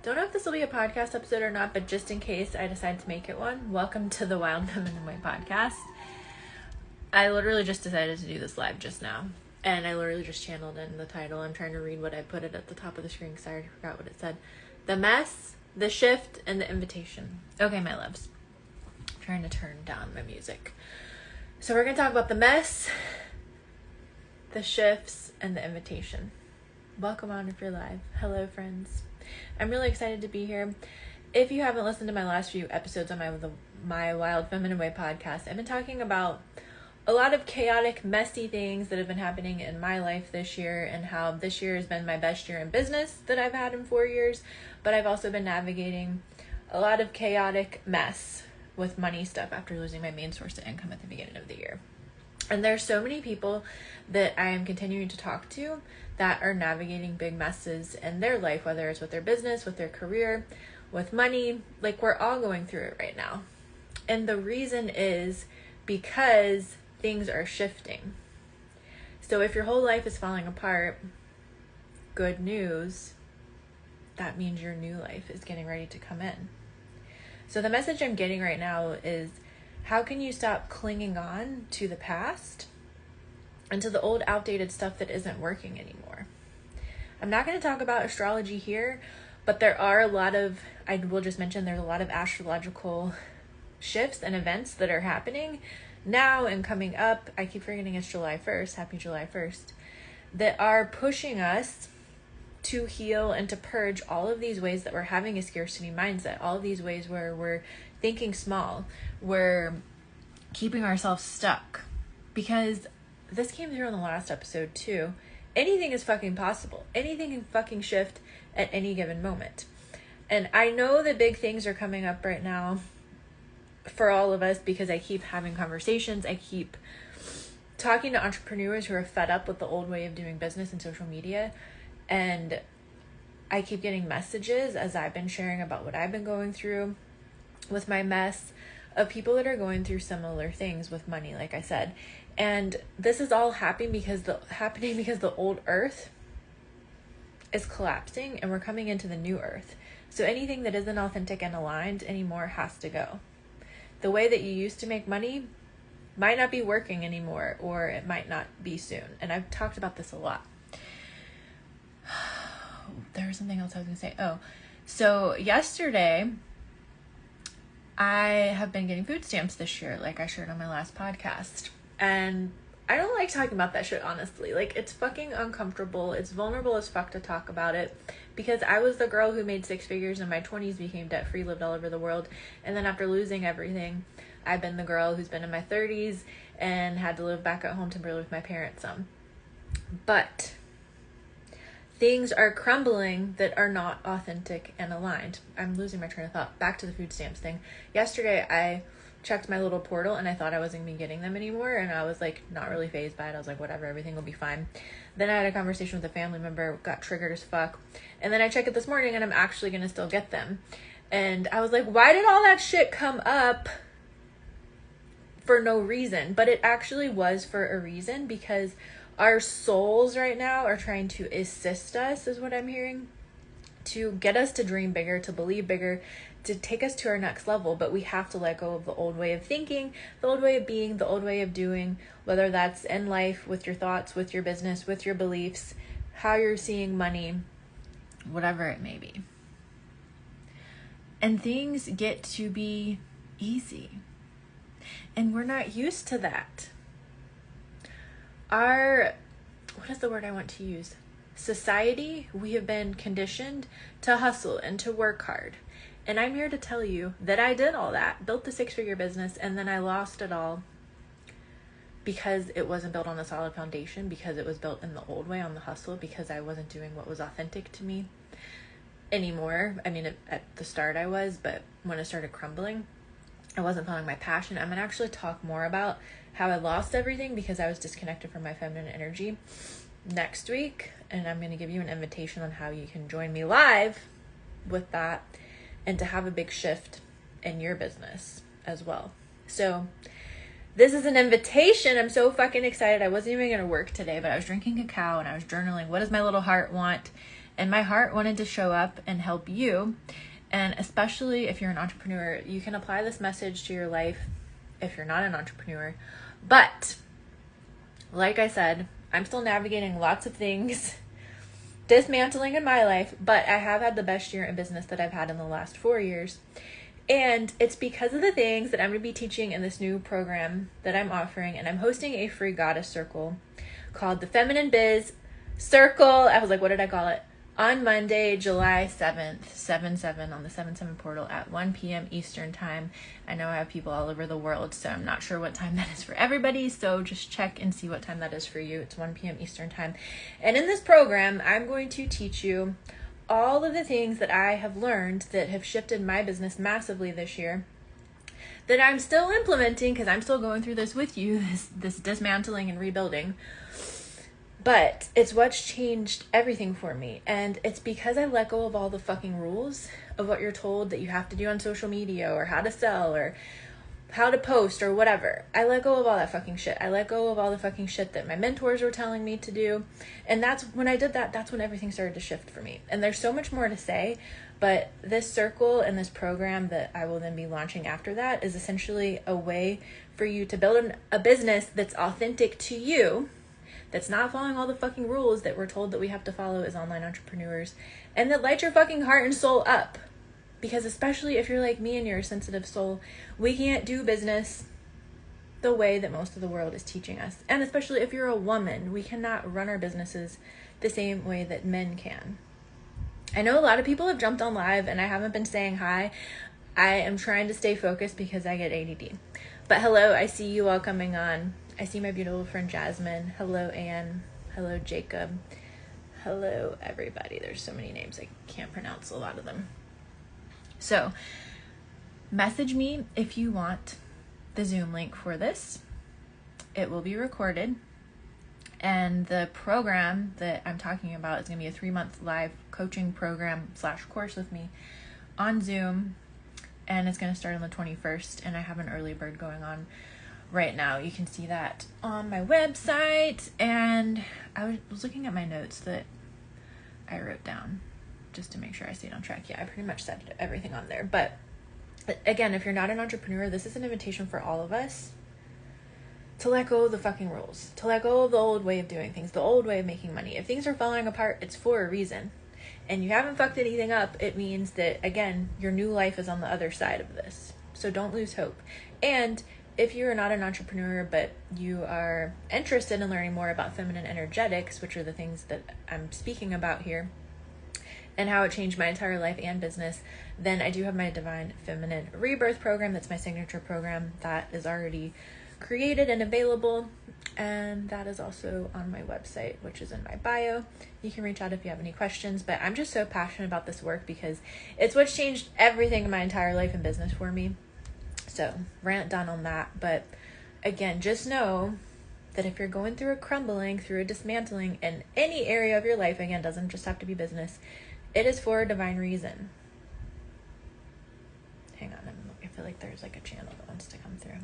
Don't know if this will be a podcast episode or not, but just in case I decide to make it one, welcome to the Wild Feminine Way podcast. I literally just decided to do this live just now, and I literally just channeled in the title. I'm trying to read what I put it at the top of the screen because I already forgot what it said. The mess, the shift, and the invitation. Okay, my loves. I'm trying to turn down my music. So we're going to talk about the mess, the shifts, and the invitation. Welcome on if you're live. Hello, friends. I'm really excited to be here. If you haven't listened to my last few episodes on my Wild Feminine Way podcast, I've been talking about a lot of chaotic, messy things that have been happening in my life this year, and how this year has been my best year in business that I've had in 4 years, but I've also been navigating a lot of chaotic mess with money stuff after losing my main source of income at the beginning of the year. And there's so many people that I am continuing to talk to that are navigating big messes in their life, whether it's with their business, with their career, with money. Like, we're all going through it right now. And the reason is because things are shifting. So if your whole life is falling apart, good news, that means your new life is getting ready to come in. So the message I'm getting right now is, how can you stop clinging on to the past and to the old outdated stuff that isn't working anymore? I'm not going to talk about astrology here, but there are a lot of, I will just mention there's a lot of astrological shifts and events that are happening now and coming up. I keep forgetting it's July 1st, happy July 1st, that are pushing us to heal and to purge all of these ways that we're having a scarcity mindset, all of these ways where we're thinking small, we're keeping ourselves stuck. Because this came through in the last episode too. Anything is fucking possible. Anything can fucking shift at any given moment. And I know that big things are coming up right now for all of us because I keep having conversations. I keep talking to entrepreneurs who are fed up with the old way of doing business and social media. And I keep getting messages as I've been sharing about what I've been going through with my mess, of people that are going through similar things with money, like I said. And this is all happening because the old earth is collapsing and we're coming into the new earth. So anything that isn't authentic and aligned anymore has to go. The way that you used to make money might not be working anymore, or it might not be soon. And I've talked about this a lot. There was something else I was going to say. Oh, so yesterday, I have been getting food stamps this year, like I shared on my last podcast. And I don't like talking about that shit, honestly. Like, it's fucking uncomfortable. It's vulnerable as fuck to talk about it. Because I was the girl who made 6 figures in my 20s, became debt-free, lived all over the world. And then after losing everything, I've been the girl who's been in my 30s and had to live back at home temporarily with my parents some. But things are crumbling that are not authentic and aligned. I'm losing my train of thought. Back to the food stamps thing. Yesterday, I checked my little portal and I thought I wasn't going to be getting them anymore. And I was like, not really fazed by it. I was like, whatever, everything will be fine. Then I had a conversation with a family member, got triggered as fuck. And then I checked it this morning and I'm actually going to still get them. And I was like, why did all that shit come up for no reason? But it actually was for a reason, because our souls right now are trying to assist us, is what I'm hearing, to get us to dream bigger, to believe bigger, to take us to our next level. But we have to let go of the old way of thinking, the old way of being, the old way of doing, whether that's in life, with your thoughts, with your business, with your beliefs, how you're seeing money, whatever it may be. And things get to be easy. And we're not used to that. What is the word I want to use? Society, we have been conditioned to hustle and to work hard. And I'm here to tell you that I did all that, built the 6-figure business, and then I lost it all because it wasn't built on a solid foundation, because it was built in the old way, on the hustle, because I wasn't doing what was authentic to me anymore. I mean, at the start I was, but when it started crumbling, I wasn't following my passion. I'm going to actually talk more about how I lost everything because I was disconnected from my feminine energy next week. And I'm going to give you an invitation on how you can join me live with that and to have a big shift in your business as well. So this is an invitation. I'm so fucking excited. I wasn't even going to work today, but I was drinking cacao and I was journaling. What does my little heart want? And my heart wanted to show up and help you. And especially if you're an entrepreneur, you can apply this message to your life if you're not an entrepreneur. But like I said, I'm still navigating lots of things, dismantling in my life, but I have had the best year in business that I've had in the last 4 years. And it's because of the things that I'm going to be teaching in this new program that I'm offering. And I'm hosting a free goddess circle called the Feminine Biz Circle. I was like, what did I call it? On Monday, July 7th, 7/7 on the 7/7 portal at 1 p.m. Eastern time. I know I have people all over the world, so I'm not sure what time that is for everybody. So just check and see what time that is for you. It's 1 p.m. Eastern time. And in this program, I'm going to teach you all of the things that I have learned that have shifted my business massively this year, that I'm still implementing because I'm still going through this with you, this dismantling and rebuilding. But it's what's changed everything for me. And it's because I let go of all the fucking rules of what you're told that you have to do on social media, or how to sell, or how to post, or whatever. I let go of all that fucking shit. I let go of all the fucking shit that my mentors were telling me to do. And that's when I did that, that's when everything started to shift for me. And there's so much more to say, but this circle and this program that I will then be launching after that is essentially a way for you to build a business that's authentic to you, that's not following all the fucking rules that we're told that we have to follow as online entrepreneurs, and that lights your fucking heart and soul up. Because especially if you're like me and you're a sensitive soul, we can't do business the way that most of the world is teaching us. And especially if you're a woman, we cannot run our businesses the same way that men can. I know a lot of people have jumped on live and I haven't been saying hi. I am trying to stay focused because I get ADD. But hello, I see you all coming on. I see my beautiful friend Jasmine. Hello, Anne. Hello, Jacob. Hello, everybody. There's so many names. I can't pronounce a lot of them. So, message me if you want the Zoom link for this. It will be recorded. And the program that I'm talking about is going to be a 3-month live coaching program / course with me on Zoom. And it's going to start on the 21st. And I have an early bird going on right now. You can see that on my website. And I was looking at my notes that I wrote down just to make sure I stayed on track. Yeah, I pretty much said everything on there. But again, if you're not an entrepreneur, this is an invitation for all of us to let go of the fucking rules, to let go of the old way of doing things, the old way of making money. If things are falling apart, it's for a reason. And you haven't fucked anything up, it means that, again, your new life is on the other side of this. So don't lose hope. And if you're not an entrepreneur, but you are interested in learning more about feminine energetics, which are the things that I'm speaking about here, and how it changed my entire life and business, then I do have my Divine Feminine Rebirth program. That's my signature program that is already created and available. And that is also on my website, which is in my bio. You can reach out if you have any questions. But I'm just so passionate about this work because it's what's changed everything in my entire life and business for me. So, rant done on that. But again, just know that if you're going through a crumbling, through a dismantling in any area of your life, again, doesn't just have to be business, it is for a divine reason. Hang on, I feel like there's like a channel that wants to come through.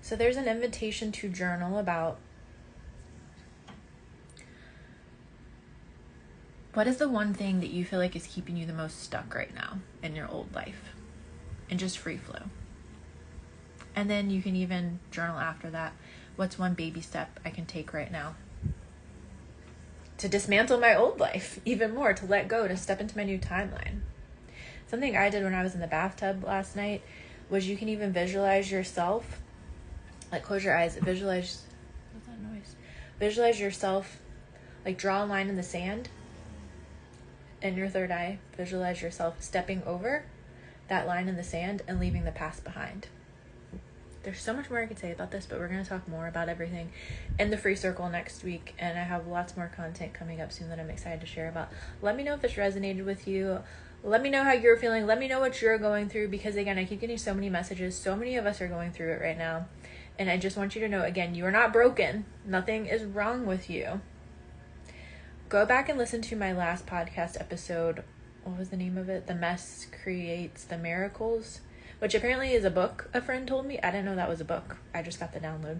So there's an invitation to journal about what is the one thing that you feel like is keeping you the most stuck right now in your old life, and just free flow. And then you can even journal after that. What's one baby step I can take right now to dismantle my old life even more, to let go, to step into my new timeline? Something I did when I was in the bathtub last night was you can even visualize yourself, like close your eyes, visualize, what's that noise? Visualize yourself, like draw a line in the sand in your third eye. Visualize yourself stepping over that line in the sand and leaving the past behind. There's so much more I could say about this, but we're going to talk more about everything in the free circle next week. And I have lots more content coming up soon that I'm excited to share about. Let me know if this resonated with you. Let me know how you're feeling. Let me know what you're going through, because again, I keep getting so many messages. So many of us are going through it right now. And I just want you to know, again, you are not broken. Nothing is wrong with you. Go back and listen to my last podcast episode. What was the name of it? The Mess Creates the Miracles, which apparently is a book a friend told me. I didn't know that was a book. I just got the download.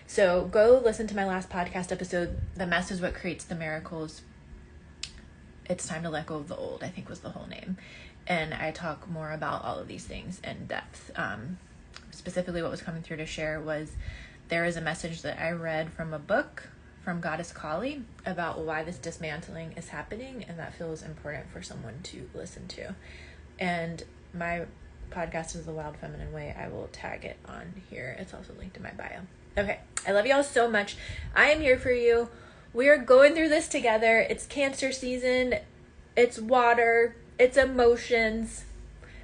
So go listen to my last podcast episode. The mess is what creates the miracles. It's time to let go of the old, I think was the whole name. And I talk more about all of these things in depth. Specifically what was coming through to share was there is a message that I read from a book from Goddess Kali about why this dismantling is happening, and that feels important for someone to listen to. And my podcast is The Wild Feminine Way. I will tag it on here. It's also linked in my bio. Okay, I love y'all so much. I am here for you. We are going through this together. It's Cancer season. It's water. It's emotions.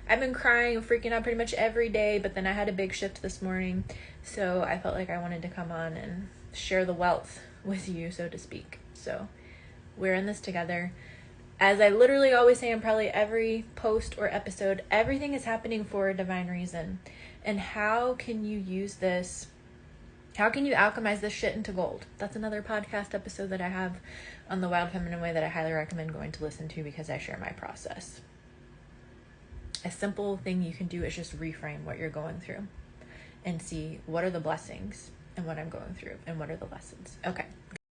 I've been crying and freaking out pretty much every day, but then I had a big shift this morning, so I felt like I wanted to come on and share the wealth with you, so to speak. So we're in this together. As I literally always say in probably every post or episode, everything is happening for a divine reason. And how can you use this? How can you alchemize this shit into gold? That's another podcast episode that I have on The Wild Feminine Way that I highly recommend going to listen to, because I share my process. A simple thing you can do is just reframe what you're going through and see what are the blessings and what I'm going through and what are the lessons. Okay.